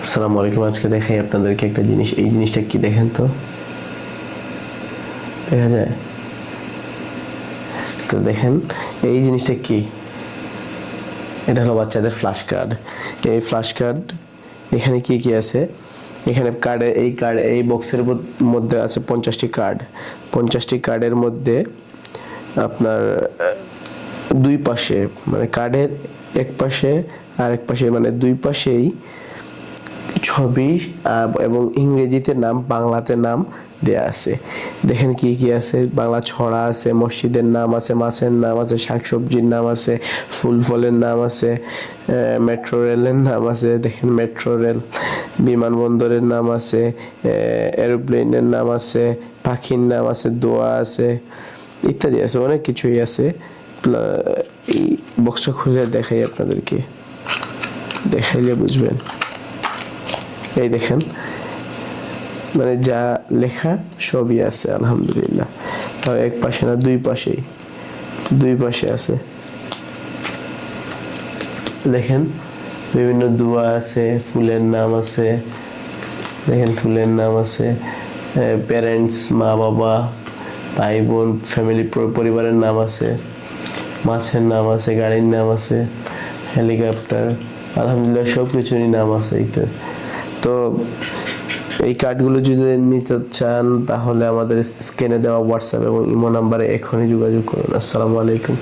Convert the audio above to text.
আসসালামু আলাইকুম। আজকে দেখাই আপনাদেরকে একটা জিনিস। এই জিনিসটা কি দেখেন তো, দেখা যায়? তো দেখেন এই জিনিসটা কি, এটা হলো বাচ্চাদের ফ্ল্যাশ কার্ড। এই ফ্ল্যাশ কার্ড, এখানে কি কি আছে, এখানে কার্ডে এই বক্সের মধ্যে আছে 50টি কার্ড। 50টি কার্ডের মধ্যে আপনার দুই পাশে, মানে কার্ডের এক পাশে আর এক পাশে, মানে দুই পাশেই ছবি এবং ইংরেজিতে নাম, বাংলাতে নাম দেয়া আছে। দেখেন কি কি আছে, বাংলা ছড়া আছে, মসজিদের নাম আছে, মাছের নাম আছে, শাকসবজির নাম আছে, ফুল ফলের নাম আছে, মেট্রো রেলের নাম আছে। দেখেন মেট্রো রেল, বিমানবন্দরের নাম আছে, এরোপ্লেনের নাম আছে, পাখির নাম আছে, দোয়া আছে, ইত্যাদি আছে, অনেক কিছুই আছে। এই বক্সটা খুলে দেখাই আপনাদেরকে, দেখাইলে বুঝবেন। এই দেখেন, মানে যা লেখা সবই আছে আলহামদুলিল্লাহ। তাও এক পাশে না, দুই পাশে আছে। দেখেন বিভিন্ন দোয়া আছে, ফুলের নাম আছে, দেখেন ফুলের নাম আছে, প্যারেন্টস, মা বাবা, ভাই বোন, ফ্যামিলি, পরিবারের নাম আছে, মাছের নাম আছে, গাড়ির নাম আছে, হেলিকপ্টার, আলহামদুলিল্লাহ সব কিছুরই নাম আছে। তো এই কার্ডগুলো যদি নিতে চান তাহলে আমাদের স্ক্রিনে দেওয়া হোয়াটসঅ্যাপ এবং ইমো নাম্বারে এখনই যোগাযোগ করুন। আসসালামু আলাইকুম।